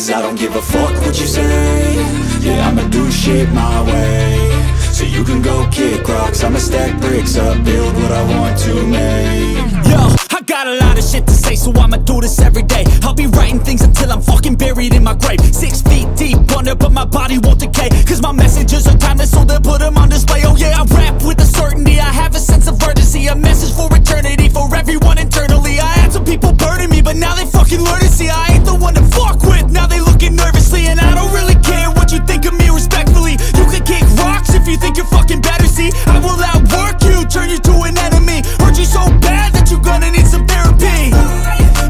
Cause I don't give a fuck what you say. Yeah, I'ma do shit my way. So you can go kick rocks, I'ma stack bricks up, build what I want to make. Yo, I got a lot of shit to say, so I'ma do this every day. I'll be writing things until I'm fucking buried in my grave. 6 feet deep under, but my body won't decay. Cause my messages are timeless, so they'll put them on display. Oh yeah, I rap with a certainty, I have a sense of urgency. A message for eternity, for everyone internally. I had some people burning me, but now they fucking learn to see I ain't the one to fuck with, now they looking nervously. And I don't really care what you think of me, respectfully. You can kick rocks if you think you're fucking better, see. I will outwork you, turn you to an enemy. Hurt you so bad that you're gonna need some therapy.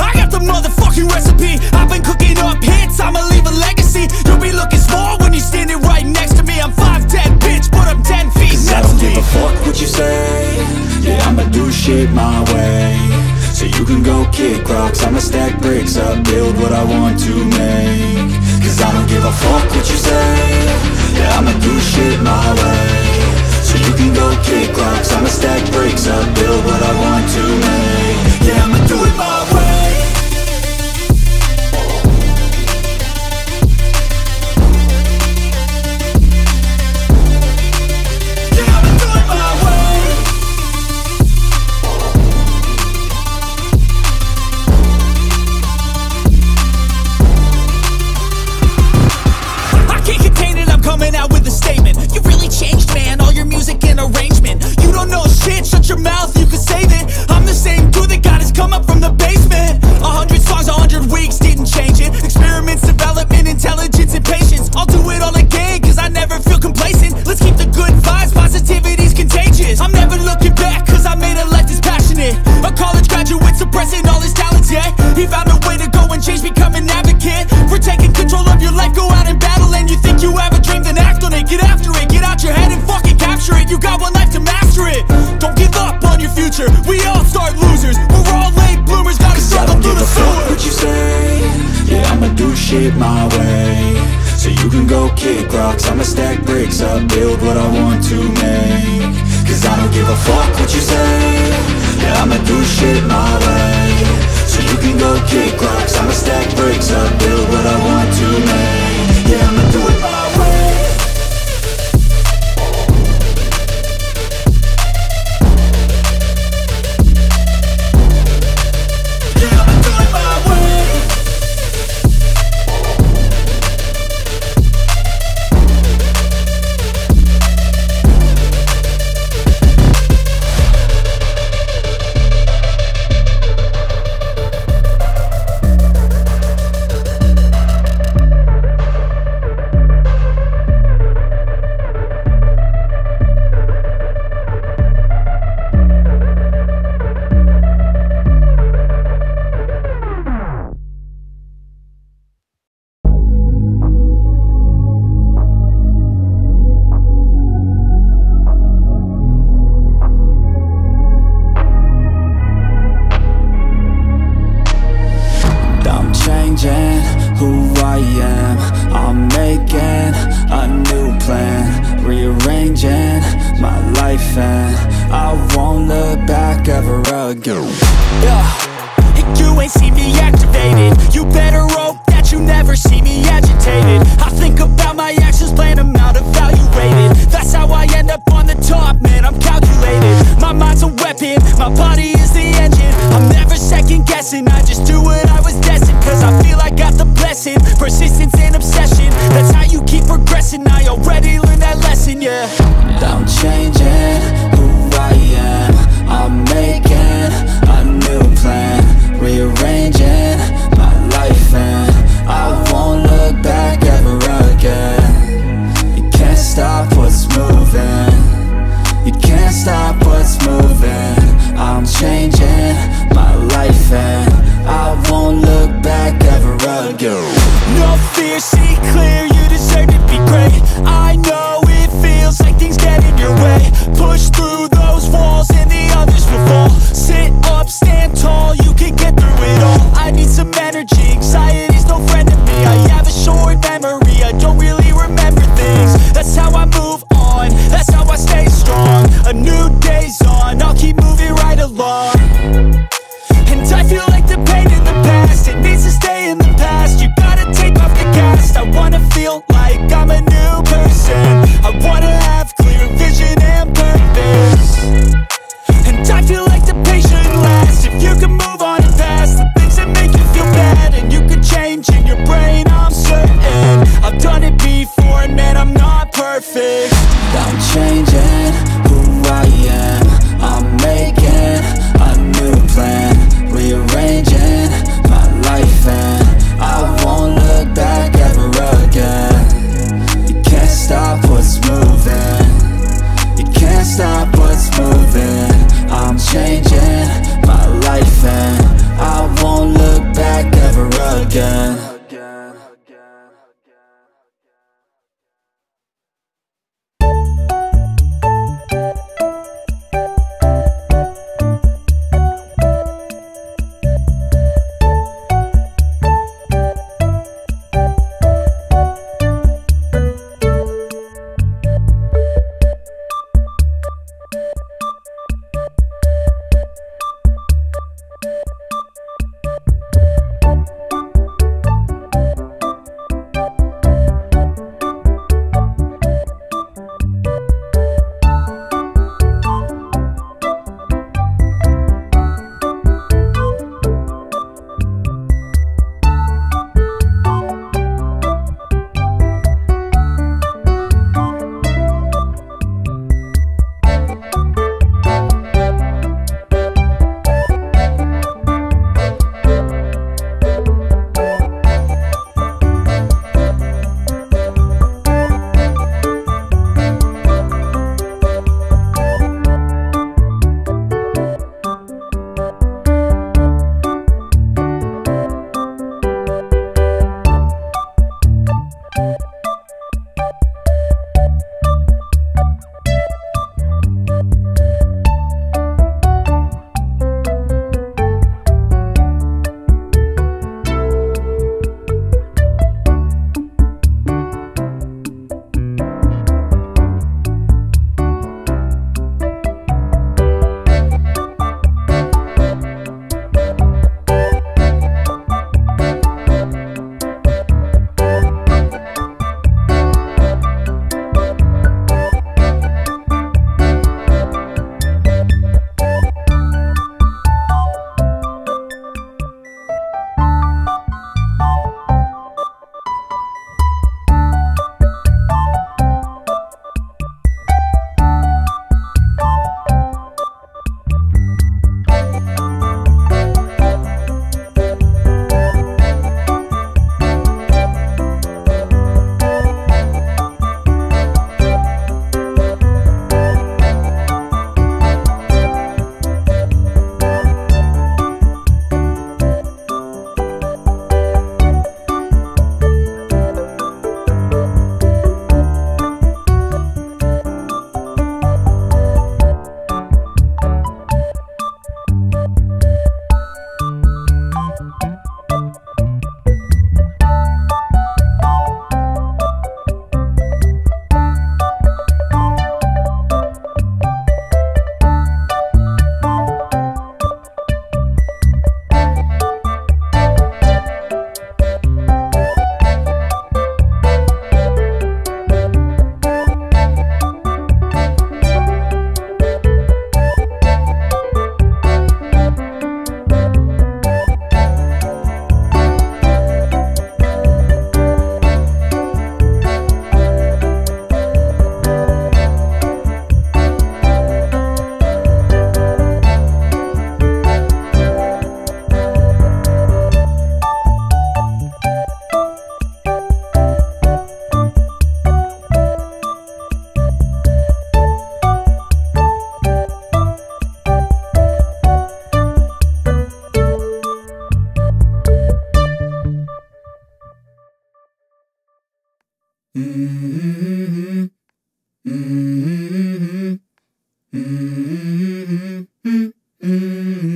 I got the motherfucking recipe. I've been cooking up hits, I'ma leave a legacy. You'll be looking small when you're standing right next to me. I'm 5'10", bitch, but I'm 10 feet next to me. Cause I don't give a fuck what you say. Yeah, I'ma do shit my way. So you can go kick rocks, I'ma stack bricks up, build what I want to make. Cause I don't give a fuck what you say. Yeah, I'ma do shit my way. So you can go kick rocks, I'ma stack bricks up, build what I want to make. Yeah, I'ma do it my way. Coming out with a statement. You really changed, man, all your music and arrangement. You don't know shit, shut your mouth, you can save it. I'm the same dude that got his come up from the basement. 100 songs, 100 weeks, didn't change it. Experiments, development, intelligence, and patience. I'll do it all again, cause I never feel complacent. Let's keep the good vibes, positivity's contagious. I'm never looking back, cause I made a life that's passionate. A college graduate suppressing all his talents, yeah. He found a way to go and change, become an advocate. For taking control of your life, go out and battle. And you think you have a dream, then act on it, get after it. Get out your head and fucking capture it. You got one life to master it. Don't give up on your future, we all start losers. We're all late bloomers, gotta struggle through the sewer. What you say? Yeah, I'ma do shit my way. So you can go kick rocks, I'ma stack bricks up, build what I want to make. Cause I don't give a fuck what you say. Yeah, I'ma do shit my way. So you can go kick rocks, I'ma stack bricks up, build what I want to make. Yeah, I'ma do it my way. Who I am, I'm making a new plan, rearranging my life, and I won't look back ever again. Yeah, you ain't see me activated. You better hope that you never see me agitated. I think about my actions, plan them out, evaluated. That's how I end up on the top, man, I'm calculated. My mind's a weapon, my body is the engine. I'm never second guessing, I just do what I was destined. Cause I feel I got the blessing, persistence and obsession. That's how you keep progressing, I already learned that lesson, yeah. I'm changing who I am, I'm making a new plan, rearranging my life, and I won't look back ever again. You can't stop what's moving, you can't stop what's moving. I'm changing my life, and I won't look back ever again. No fear, see clear, you deserve to be great. I know it feels like things get in your way. Push through those walls and the others will fall. Sit up, stand tall, you can get through it all. I need some energy, anxiety's no friend to me. I have a short memory, I don't really remember things. That's how I move on, that's how I stay strong. A new day's on, I'll keep moving right along. And I feel like the pain in the past, it needs to stay in the past. You gotta take off the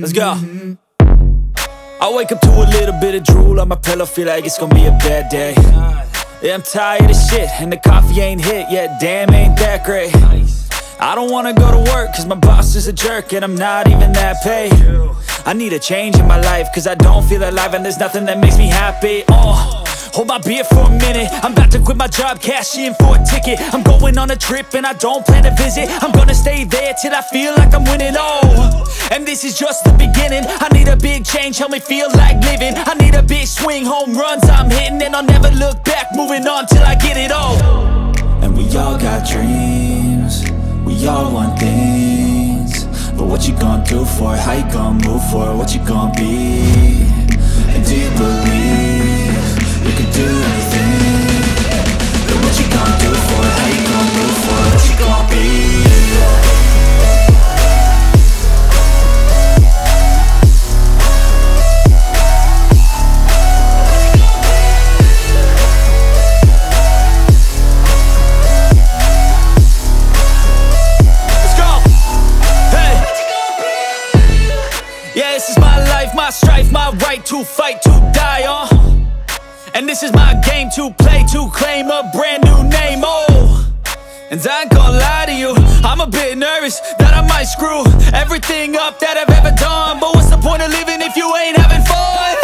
Let's go. I wake up to a little bit of drool on my pillow, feel like it's gonna be a bad day. Yeah, I'm tired of shit, and the coffee ain't hit yet, damn, ain't that great. I don't wanna go to work, cause my boss is a jerk, and I'm not even that paid. I need a change in my life, cause I don't feel alive, and there's nothing that makes me happy. Hold my beer for a minute, I'm about to quit my job, cash in for a ticket. I'm going on a trip and I don't plan to visit. I'm gonna stay there till I feel like I'm winning, and this is just the beginning. I need a big change, help me feel like living. I need a big swing, home runs I'm hitting, and I'll never look back, moving on till I get it all. And we all got dreams, we all want things, but what you gonna do for it? How you gonna move for it? What you gonna be? And do you believe you can do anything? But what you gonna do for it? How you gonna move for it? What you gonna be? Yeah, this is my life, my strife, my right to fight, to die on. And this is my game to play, to claim a brand new name, And I ain't gonna lie to you, I'm a bit nervous that I might screw everything up that I've ever done. But what's the point of living if you ain't having fun?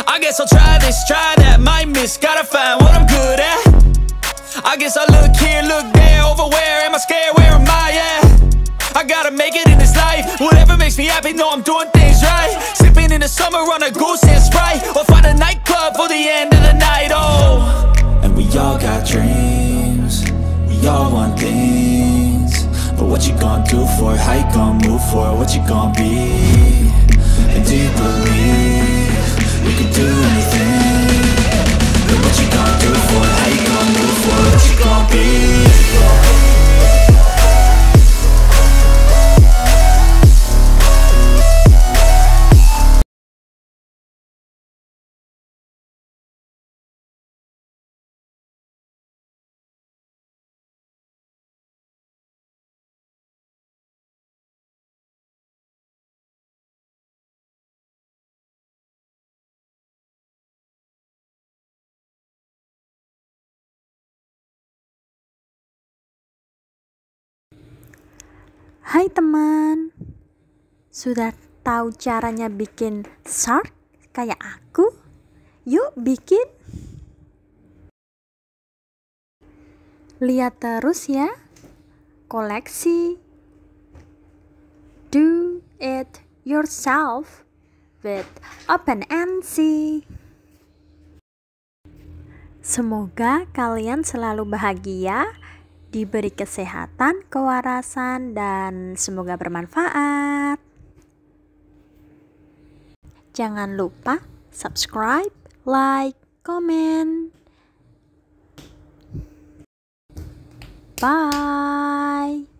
I guess I'll try this, try that, might miss, gotta find what I'm good at. I guess I look here, look there, over where am I scared, where am I at? I gotta make it in this life, whatever makes me happy, know I'm doing things right. Sipping in the summer on a goose and Sprite, or find a nightclub for the end of the night, And we all got dreams, we all want things, but what you gonna do for it? How you gonna move for it? What you gonna be? And do you believe you can do anything? But what you gonna do for it? How you gonna move for it? What you gonna be? Hai teman, sudah tahu caranya bikin shark kayak aku? Yuk bikin! Lihat terus ya, koleksi Do It Yourself with OpenNC. Semoga kalian selalu bahagia, diberi kesehatan, kewarasan, dan semoga bermanfaat. Jangan lupa subscribe, like, comment. Bye.